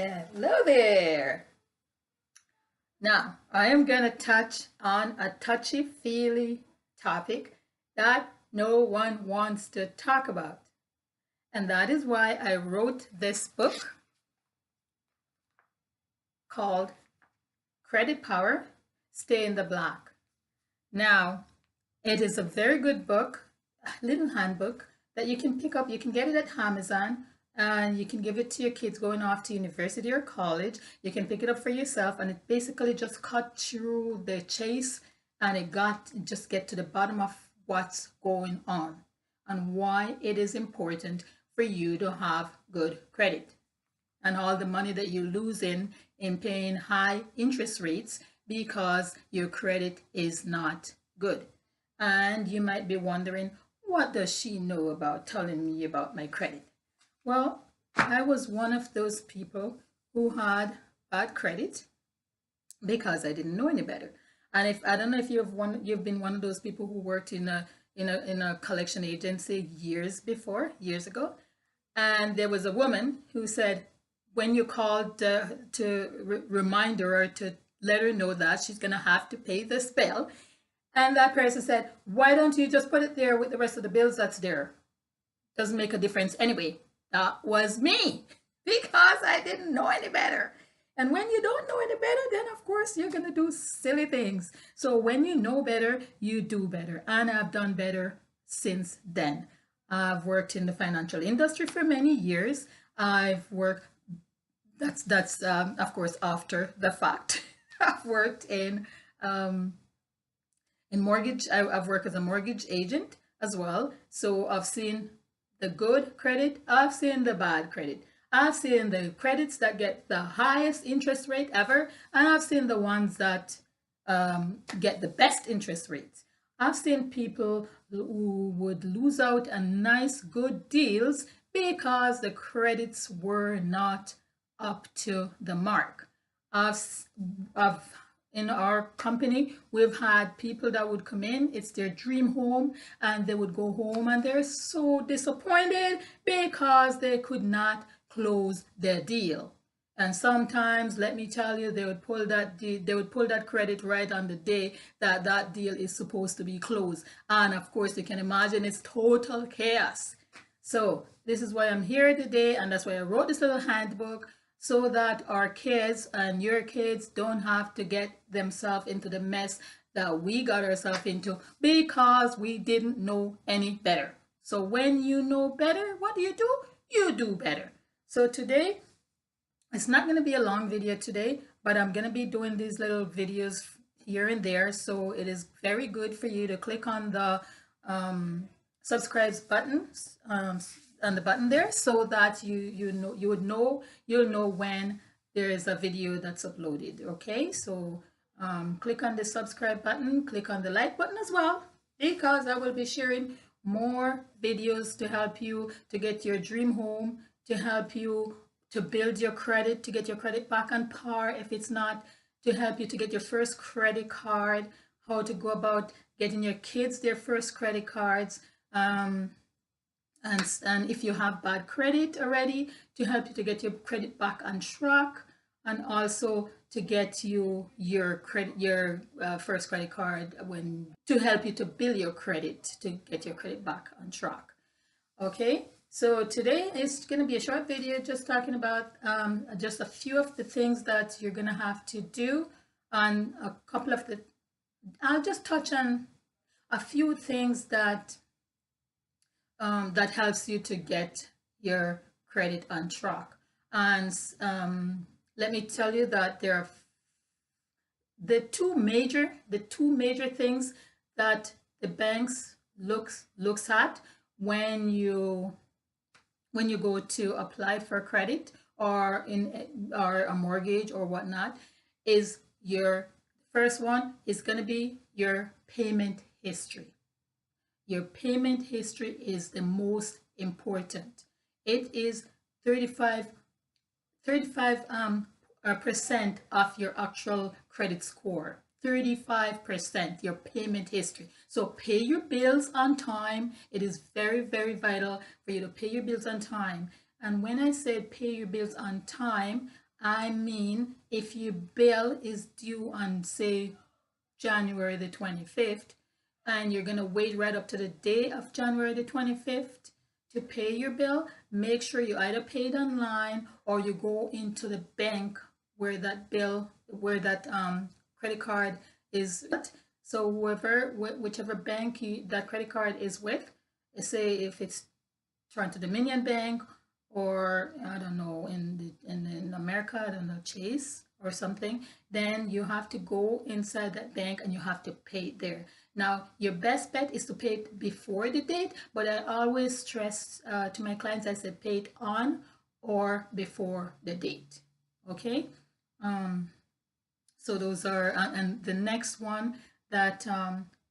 Hello there. Now, I am going to touch on a touchy-feely topic that no one wants to talk about. And that is why I wrote this book called Credit Power, Stay in the Black. Now, it is a very good book, a little handbook that you can pick up. You can get it at Amazon and you can give it to your kids going off to university or college. You can pick it up for yourself, and it basically just cut through the chase and it just get to the bottom of what's going on and why it is important for you to have good credit and all the money that you lose in paying high interest rates because your credit is not good. And you might be wondering, what does she know about telling me about my credit? Well, I was one of those people who had bad credit because I didn't know any better. And if I don't know if you've been one of those people who worked in a collection agency years ago, and there was a woman who said when you called to remind her or to let her know that she's gonna have to pay this bill, and that person said, why don't you just put it there with the rest of the bills that's there? Doesn't make a difference anyway. That was me because I didn't know any better. And when you don't know any better, then of course you're going to do silly things. So when you know better, you do better. And I've done better since then. I've worked in the financial industry for many years. I've worked, that's of course after the fact. I've worked in mortgage. I've worked as a mortgage agent as well. So I've seen the good credit, I've seen the bad credit. I've seen the credits that get the highest interest rate ever, and I've seen the ones that get the best interest rates. I've seen people who would lose out on nice, good deals because the credits were not up to the mark. In our company, we've had people that would come in, it's their dream home, and they would go home and they're so disappointed because they could not close their deal. And sometimes, let me tell you, they would pull that credit right on the day that that deal is supposed to be closed. And of course, you can imagine it's total chaos. So this is why I'm here today, and that's why I wrote this little handbook, so that our kids and your kids don't have to get themselves into the mess that we got ourselves into because we didn't know any better. So when you know better, what do? You do better. So today, it's not going to be a long video today, but I'm going to be doing these little videos here and there. So it is very good for you to click on the subscribe button on the button there, so that you'll know when there is a video that's uploaded. Okay, so click on the subscribe button, click on the like button as well, because I will be sharing more videos to help you to get your dream home, to help you to build your credit, to get your credit back on par if it's not, to help you to get your first credit card, how to go about getting your kids their first credit cards, and if you have bad credit already, to help you to get your credit back on track, and also to get you your first credit card, to help you to build your credit to get your credit back on track. Okay, so today is going to be a short video just talking about just a few of the things that you're going to have to do, and a couple of the, I'll just touch on a few things that that helps you to get your credit on track. And let me tell you that there are the two major things that the banks looks at when you go to apply for credit or a mortgage or whatnot. Is your first one is going to be your payment history. Your payment history is the most important. It is 35% of your actual credit score. 35%, your payment history. So pay your bills on time. It is very, very vital for you to pay your bills on time. And when I say pay your bills on time, I mean, if your bill is due on, say, January the 25th, and you're going to wait right up to the day of January the 25th to pay your bill, make sure you either pay it online or you go into the bank where that bill, where that credit card is. So whichever bank that credit card is with, say if it's Toronto Dominion Bank, or I don't know, in America, I don't know, Chase or something, then you have to go inside that bank and you have to pay it there. Now, your best bet is to pay it before the date, but I always stress to my clients, I say pay it on or before the date. Okay. So those are, and the next one that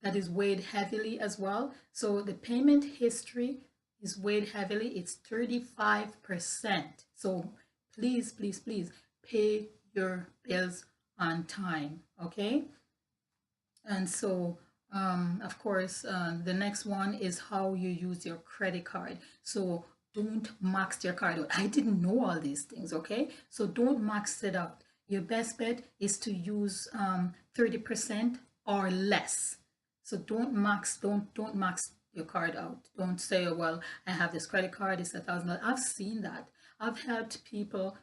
that is weighed heavily as well. So the payment history is weighed heavily. It's 35%. So please, please, please pay your bills on time. Okay. And so, of course, the next one is how you use your credit card. So don't max your card out. I didn't know all these things, okay? So don't max it out. Your best bet is to use 30% or less. So don't max your card out. Don't say, oh, well, I have this credit card, it's $1,000. I've seen that. I've helped people,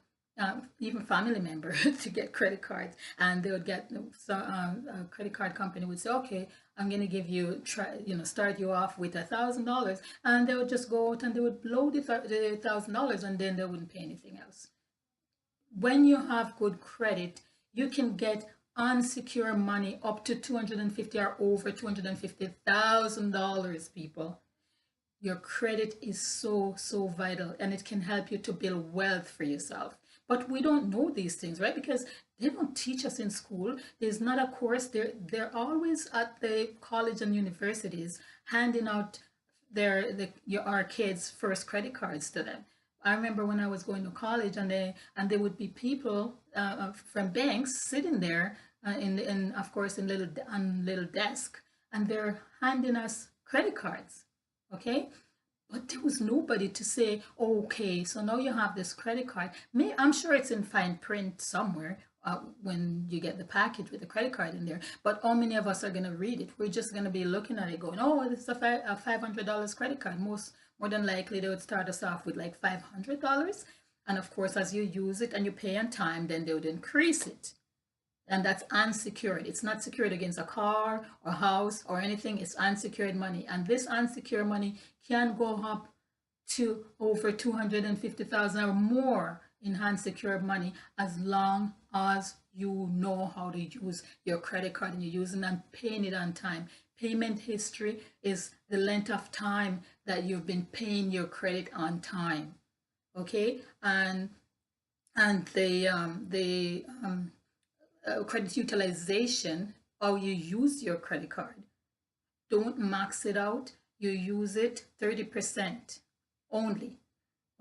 even family members, to get credit cards, and they would get a credit card company would say, okay, I'm going to give you, start you off with $1,000, and they would just go out and they would blow the $1,000, and then they wouldn't pay anything else. When you have good credit, you can get unsecured money up to $250 or over $250,000, people. Your credit is so vital, and it can help you to build wealth for yourself. But we don't know these things, right? Because they don't teach us in school. There's not a course. They're always at the college and universities handing out our kids' first credit cards to them. I remember when I was going to college, and there would be people from banks sitting there in of course in little desk, and they're handing us credit cards. Okay. But there was nobody to say, okay, so now you have this credit card. I'm sure it's in fine print somewhere when you get the package with the credit card in there. But how many of us are going to read it? We're just going to be looking at it going, oh, this is a $500 credit card. More than likely, they would start us off with like $500. And of course, as you use it and you pay on time, then they would increase it. And that's unsecured. It's not secured against a car or house or anything. It's unsecured money. And this unsecured money can go up to over 250,000 or more in unsecured money, as long as you know how to use your credit card and you're using and paying it on time. Payment history is the length of time that you've been paying your credit on time. Okay, and the credit utilization, how you use your credit card. Don't max it out. You use it 30% only.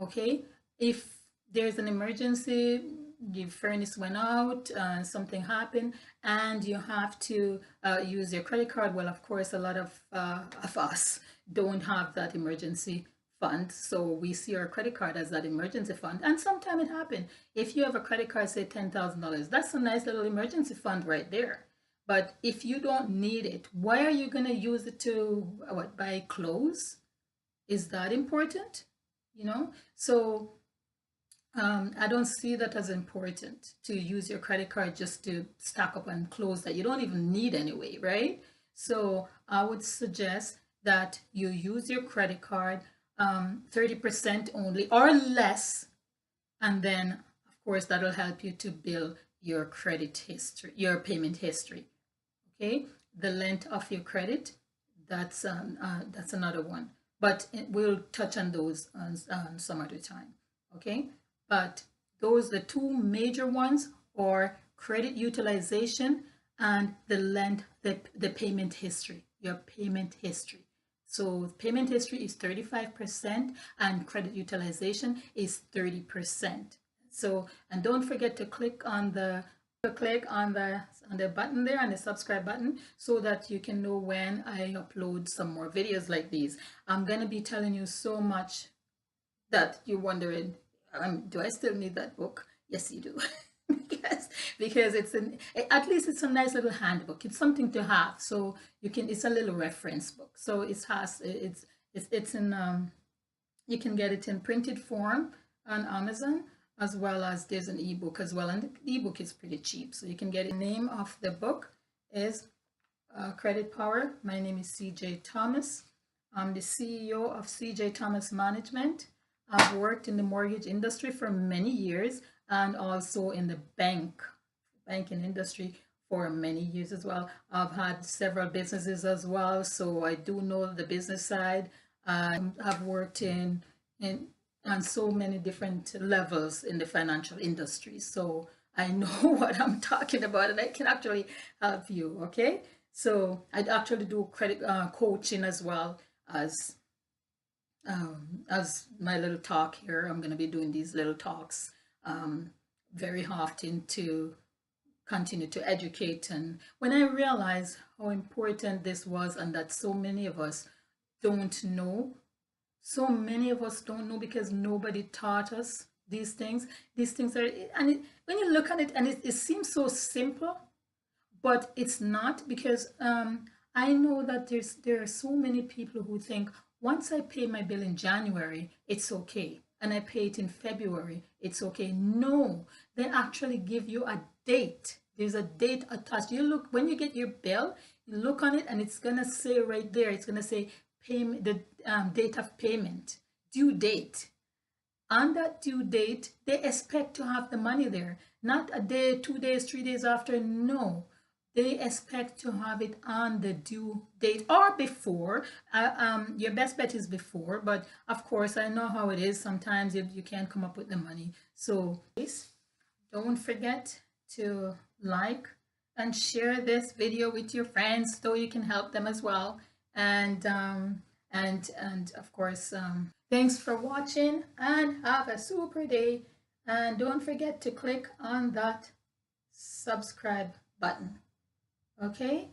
Okay. If there's an emergency, the furnace went out, something happened, and you have to use your credit card. Well, of course, a lot of us don't have that emergency fund, so we see our credit card as that emergency fund. And sometimes it happens. If you have a credit card, say $10,000, that's a nice little emergency fund right there. But if you don't need it, why are you going to use it to buy clothes? Is that important? So I don't see that as important to use your credit card just to stock up on clothes that you don't even need anyway, right? So I would suggest that you use your credit card 30% only or less, and then of course that'll help you to build your credit history, your payment history. Okay, the length of your credit, that's another one, but we'll touch on those on some other time. Okay, but those the two major ones are credit utilization and the length, the payment history, your payment history. So payment history is 35% and credit utilization is 30%. So, and don't forget to click on the button there, on the subscribe button, so that you can know when I upload some more videos like these. I'm going to be telling you so much that you're wondering, do I still need that book? Yes, you do. because at least it's a nice little handbook. It's something to have. So you can, it's a little reference book. So it's in, you can get it in printed form on Amazon, as well as there's an ebook as well. And the ebook is pretty cheap. So you can get it. The name of the book is Credit Power. My name is CJ Thomas. I'm the CEO of CJ Thomas Management. I've worked in the mortgage industry for many years and also in the banking industry for many years as well. I've had several businesses as well, so I do know the business side. I've worked in on so many different levels in the financial industry, so I know what I'm talking about, and I can actually help you. Okay, so I actually do credit coaching as well as my little talk here. I'm going to be doing these little talks very often to continue to educate. And when I realized how important this was and that so many of us don't know, so many of us don't know because nobody taught us these things. These things are, and when you look at it, and it seems so simple, but it's not, because I know that there are so many people who think once I pay my bill in January, it's okay, and I pay it in February, it's okay. No, they actually give you a date. There's a date attached. You look when you get your bill, you look on it, and it's gonna say right there. It's gonna say payment, the date of payment, due date. On that due date, they expect to have the money there, not a day, 2 days, 3 days after. No, they expect to have it on the due date or before. Your best bet is before, but of course, I know how it is. Sometimes you can't come up with the money. So please don't forget to like and share this video with your friends so you can help them as well. And of course, thanks for watching and have a super day. And don't forget to click on that subscribe button. Okay?